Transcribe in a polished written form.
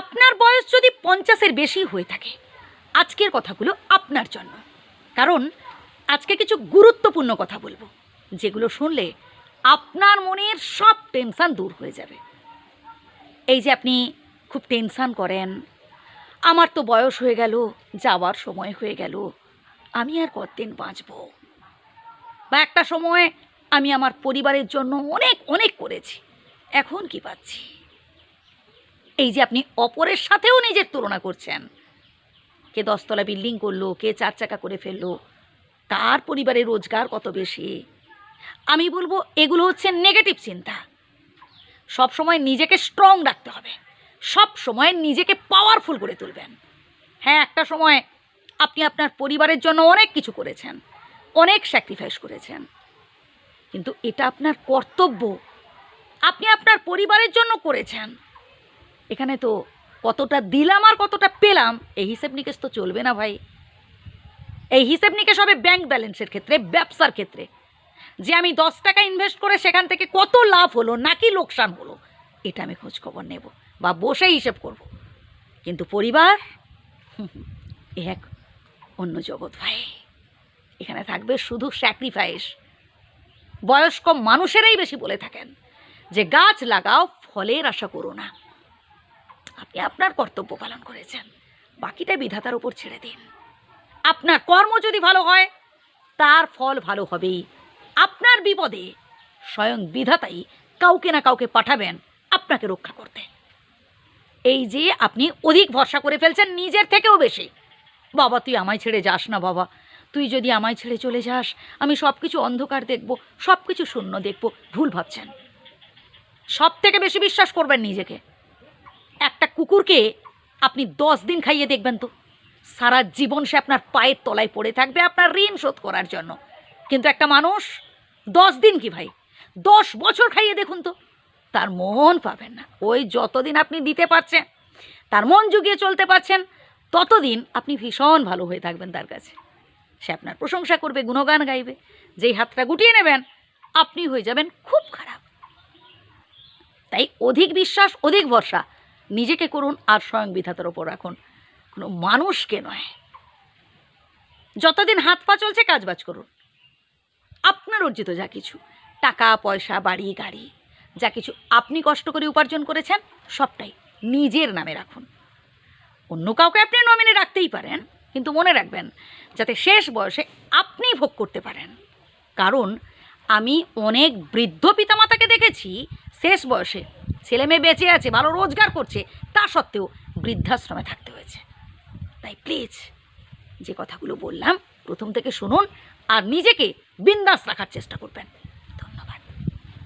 আপনার বয়স যদি 50-এর বেশি হয়ে থাকে, আজকের কথাগুলো আপনার জন্য। কারণ আজকে কিছু গুরুত্বপূর্ণ কথা বলবো, যেগুলো শুনলে আপনার মনের সব টেনশান দূর হয়ে যাবে। এই যে আপনি খুব টেনশান করেন, আমার তো বয়স হয়ে গেল, যাওয়ার সময় হয়ে গেল, আমি আর কতদিন বাঁচব, বা একটা সময় আমি আমার পরিবারের জন্য অনেক অনেক করেছি, এখন কি পাচ্ছি। এই যে আপনি অপরের সাথেও নিজের তুলনা করছেন, কে 10তলা বিল্ডিং করলো, কে 4 চাকা করে ফেললো, কার পরিবারের রোজগার কত বেশি। আমি বলবো এগুলো হচ্ছে নেগেটিভ চিন্তা। সব সময় নিজেকে স্ট্রং রাখতে হবে, সব সময় নিজেকে পাওয়ারফুল করে তুলবেন। হ্যাঁ, একটা সময় আপনি আপনার পরিবারের জন্য অনেক কিছু করেছেন, অনেক স্যাক্রিফাইস করেছেন, কিন্তু এটা আপনার কর্তব্য, আপনি আপনার পরিবারের জন্য করেছেন। এখানে তো কতটা দিলাম আর কতটা পেলাম এই হিসেব নিকেশ তো চলবে না ভাই। এই হিসেব নিকেশ হবে ব্যাংক ব্যালেন্সের ক্ষেত্রে, ব্যবসার ক্ষেত্রে, যে আমি 10 টাকা ইনভেস্ট করে সেখান থেকে কত লাভ হলো নাকি লোকসান হলো, এটা আমি খোঁজ খবর নেব বা বসে হিসেব করব। কিন্তু পরিবার এক অন্য জগৎ ভাই। এখানে থাকবে শুধু স্যাক্রিফাইস। বয়স্ক মানুষেরাই বেশি বলে থাকেন যে গাছ লাগাও, ফলের আশা করো না। আপনি আপনার কর্তব্য পালন করেছেন, বাকিটা বিধাতার উপর ছেড়ে দিন। আপনার কর্ম যদি ভালো হয়, তার ফল ভালো হবেই। আপনার বিপদে স্বয়ং বিধাতাই কাউকে না কাউকে পাঠাবেন আপনাকে রক্ষা করতে। এই যে আপনি অধিক ভরসা করে ফেলছেন নিজের থেকেও বেশি, বাবা তুই আমায় ছেড়ে যাস না, বাবা তুই যদি আমায় ছেড়ে চলে যাস আমি সব কিছু অন্ধকার দেখব, সব কিছু শূন্য দেখব, ভুল ভাবছেন। সব থেকে বেশি বিশ্বাস করবেন নিজেকে। একটা কুকুরকে আপনি 10 দিন খাইয়ে দেখবেন তো, সারা জীবন সে আপনার পায়ের তলায় পড়ে থাকবে আপনার ঋণ শোধ করার জন্য। কিন্তু একটা মানুষ 10 দিন কি ভাই, 10 বছর খাইয়ে দেখুন তো, তার মন পাবেন না। ওই যতদিন আপনি দিতে পারছেন, তার মন জুগিয়ে চলতে পারছেন, ততদিন আপনি ভীষণ ভালো হয়ে থাকবেন তার কাছে। সে আপনার প্রশংসা করবে, গুণগান গাইবে। যেই হাতটা গুটিয়ে নেবেন আপনি হয়ে যাবেন খুব খারাপ। তাই অধিক বিশ্বাস, অধিক ভরসা নিজেকে করুন আর স্বয়ং বিধাতার ওপর রাখুন, কোনো মানুষকে নয়। যতদিন হাত পা চলছে কাজবাজ করুন। আপনার অর্জিত যা কিছু টাকা পয়সা, বাড়ি গাড়ি, যা কিছু আপনি কষ্ট করে উপার্জন করেছেন সবটাই নিজের নামে রাখুন। অন্য কাউকে আপনি নমিনি রাখতেই পারেন, কিন্তু মনে রাখবেন যাতে শেষ বয়সে আপনি ভোগ করতে পারেন। কারণ আমি অনেক বৃদ্ধ পিতামাতাকে দেখেছি শেষ বয়সে ছেলে মেয়ে বেঁচে আছে, ভালো রোজগার করছে, তা সত্ত্বেও বৃদ্ধাশ্রমে থাকতে হয়েছে। তাই প্লিজ যে কথাগুলো বললাম প্রথম থেকে শুনুন আর নিজেকে বিন্দাস রাখার চেষ্টা করবেন।